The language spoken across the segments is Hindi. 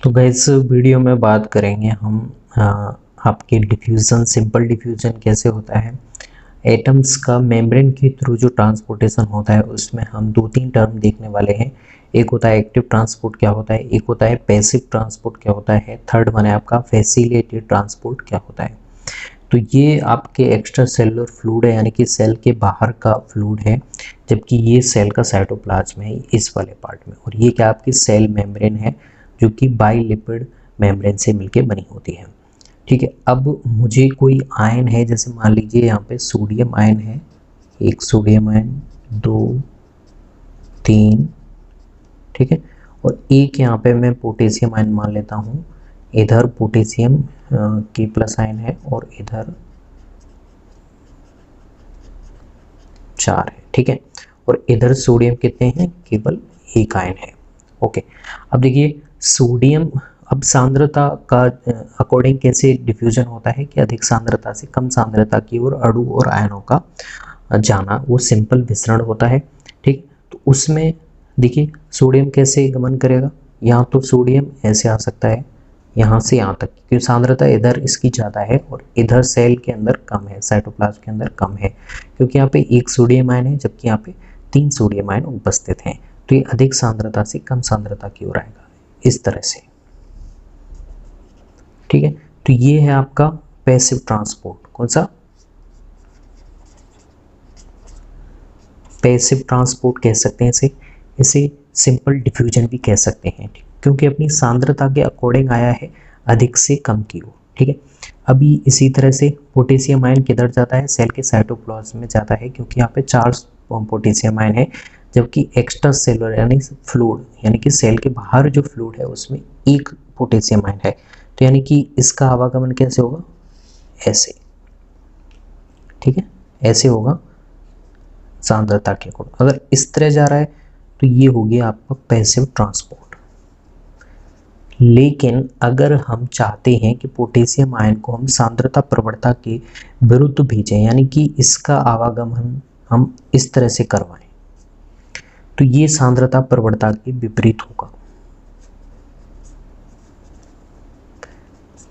तो गाइस वीडियो में बात करेंगे हम आपके डिफ्यूज़न, सिंपल डिफ्यूज़न कैसे होता है। एटम्स का मेम्ब्रेन के थ्रू जो ट्रांसपोर्टेशन होता है उसमें हम दो तीन टर्म देखने वाले हैं। एक होता है एक्टिव ट्रांसपोर्ट क्या होता है, एक होता है पैसिव ट्रांसपोर्ट क्या होता है, थर्ड वन है आपका फैसिलिटेटेड ट्रांसपोर्ट क्या होता है। तो ये आपके एक्स्ट्रा सेलुलर फ्लूइड है, यानी कि सेल के बाहर का फ्लूइड है, जबकि ये सेल का साइटोप्लाज्म है इस वाले पार्ट में। और ये क्या आपकी सेल मेम्ब्रेन है जो कि बाइलिपिड मेम्ब्रेन से मिलके बनी होती है। ठीक है, अब मुझे कोई आयन है, जैसे मान लीजिए यहाँ पे सोडियम आयन है, एक सोडियम आयन, दो, तीन, ठीक है, और एक यहाँ पे मैं पोटेशियम आयन मान लेता हूँ। इधर पोटेशियम के प्लस आयन है और इधर 4 है, ठीक है, और इधर सोडियम कितने हैं, केवल एक आयन है। ओके, अब देखिए सोडियम, अब सांद्रता का अकॉर्डिंग कैसे डिफ्यूजन होता है कि अधिक सांद्रता से कम सांद्रता की ओर अणु और आयनों का जाना, वो सिंपल विसरण होता है। ठीक, तो उसमें देखिए सोडियम कैसे गमन करेगा, यहाँ तो सोडियम ऐसे आ सकता है यहाँ से यहाँ तक, क्योंकि सांद्रता इधर इसकी ज़्यादा है और इधर सेल के अंदर कम है, साइटोप्लाज्म के अंदर कम है, क्योंकि यहाँ पे एक सोडियम आयन है जबकि यहाँ पे 3 सोडियम आयन उपस्थित हैं। तो ये अधिक सांद्रता से कम सांद्रता की ओर आएगा इस तरह से। ठीक है, तो ये है आपका पैसिव ट्रांसपोर्ट। कौन सा, पैसिव ट्रांसपोर्ट कह सकते हैं इसे, इसे सिंपल डिफ्यूजन भी कह सकते हैं, क्योंकि अपनी सांद्रता के अकॉर्डिंग आया है अधिक से कम की ओर। ठीक है, अभी इसी तरह से पोटेशियम आयन किधर जाता है, सेल के साइटोप्लाज्म में जाता है, क्योंकि यहाँ पे 4 पोटेशियम आयन है, जबकि एक्स्ट्रा सेलुलर यानी फ्लूइड, यानी कि सेल के बाहर जो फ्लूइड है उसमें एक पोटेशियम आयन है। तो यानी कि इसका आवागमन कैसे होगा, ऐसे, ठीक है, ऐसे होगा सांद्रता के अकॉर्डिंग। अगर इस तरह जा रहा है तो ये हो गया आपका पैसिव ट्रांसपोर्ट। लेकिन अगर हम चाहते हैं कि पोटेशियम आयन को हम सांद्रता प्रवणता के विरुद्ध भेजें, यानी कि इसका आवागमन हम इस तरह से करवाएं, तो ये सांद्रता प्रवणता के विपरीत होगा,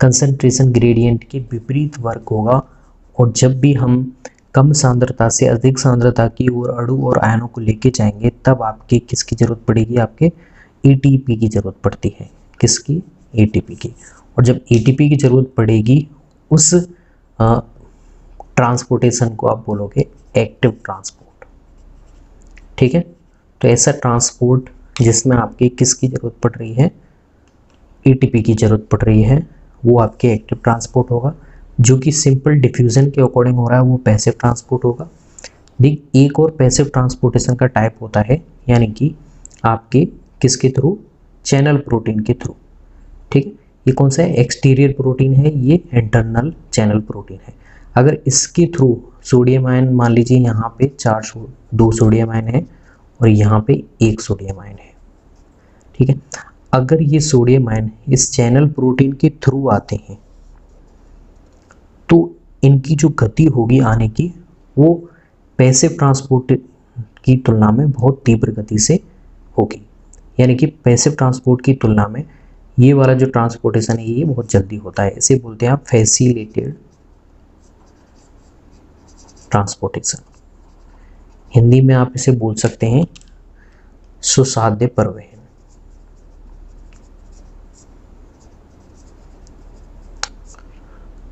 कंसंट्रेशन ग्रेडियंट के विपरीत वर्क होगा। और जब भी हम कम सांद्रता से अधिक सांद्रता की ओर अणु और आयनों को लेके जाएंगे, तब आपके किसकी जरूरत पड़ेगी, आपके एटीपी की जरूरत पड़ती है। किसकी, एटीपी की। और जब एटीपी की जरूरत पड़ेगी, उस ट्रांसपोर्टेशन को आप बोलोगे एक्टिव ट्रांसपोर्ट। ठीक है, तो ऐसा ट्रांसपोर्ट जिसमें आपके किसकी जरूरत पड़ रही है, एटीपी की जरूरत पड़ रही है, वो आपके एक्टिव ट्रांसपोर्ट होगा। जो कि सिंपल डिफ्यूजन के अकॉर्डिंग हो रहा है वो पैसिव ट्रांसपोर्ट होगा। देख, एक और पैसिव ट्रांसपोर्टेशन का टाइप होता है, यानी कि आपके किसके थ्रू, चैनल प्रोटीन के थ्रू। ठीक है, ये कौन सा है, एक्सटीरियर प्रोटीन है, ये इंटरनल चैनल प्रोटीन है। अगर इसके थ्रू सोडियम आयन, मान लीजिए यहाँ पे 2 सोडियम आयन है और यहाँ पे 1 सोडियम आयन है। ठीक है, अगर ये सोडियम आयन इस चैनल प्रोटीन के थ्रू आते हैं तो इनकी जो गति होगी आने की, वो पैसिव ट्रांसपोर्ट की तुलना में बहुत तीव्र गति से होगी। यानी कि पैसिव ट्रांसपोर्ट की तुलना में ये वाला जो ट्रांसपोर्टेशन है ये बहुत जल्दी होता है। इसे बोलते हैं आप फैसिलिटेटेड ट्रांसपोर्टेशन। हिंदी में आप इसे बोल सकते हैं सुसाध्य परिवहन।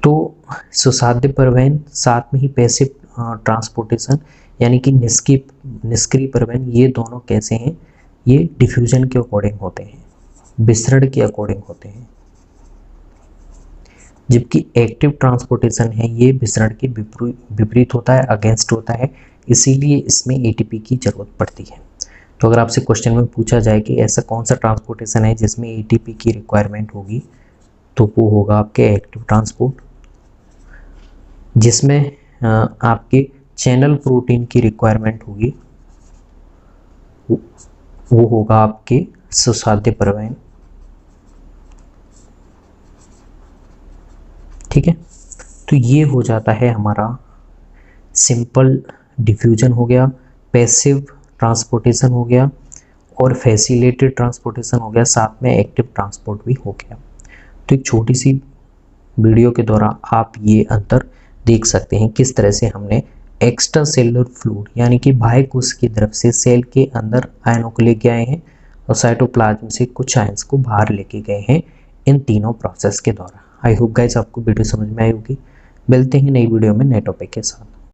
तो सुसाध्य परिवहन, साथ में ही पैसिव ट्रांसपोर्टेशन यानी कि निष्क्रिय परिवहन, ये दोनों कैसे हैं, ये डिफ्यूजन के अकॉर्डिंग होते हैं, विसरण के अकॉर्डिंग होते हैं। जबकि एक्टिव ट्रांसपोर्टेशन है ये विसरण के विपरीत होता है, अगेंस्ट होता है, इसीलिए इसमें एटीपी की जरूरत पड़ती है। तो अगर आपसे क्वेश्चन में पूछा जाए कि ऐसा कौन सा ट्रांसपोर्टेशन है जिसमें एटीपी की रिक्वायरमेंट होगी, तो वो होगा आपके एक्टिव ट्रांसपोर्ट। जिसमें आपके चैनल प्रोटीन की रिक्वायरमेंट होगी, वो होगा आपके सुसाध्य परिवहन। ठीक है, तो ये हो जाता है हमारा सिंपल डिफ्यूजन हो गया, पैसिव ट्रांसपोर्टेशन हो गया, और फैसिलिटेड ट्रांसपोर्टेशन हो गया, साथ में एक्टिव ट्रांसपोर्ट भी हो गया। तो एक छोटी सी वीडियो के द्वारा आप ये अंतर देख सकते हैं किस तरह से हमने एक्स्ट्रा सेलुलर फ्लूइड यानी कि बाह्य कोश की तरफ से सेल के अंदर आयनों को लेके आए हैं और साइटोप्लाज्म से कुछ आयंस को बाहर लेके गए हैं इन तीनों प्रोसेस के द्वारा। आई होप गाइस आपको वीडियो समझ में आई होगी। मिलते हैं नई वीडियो में नए टॉपिक के साथ।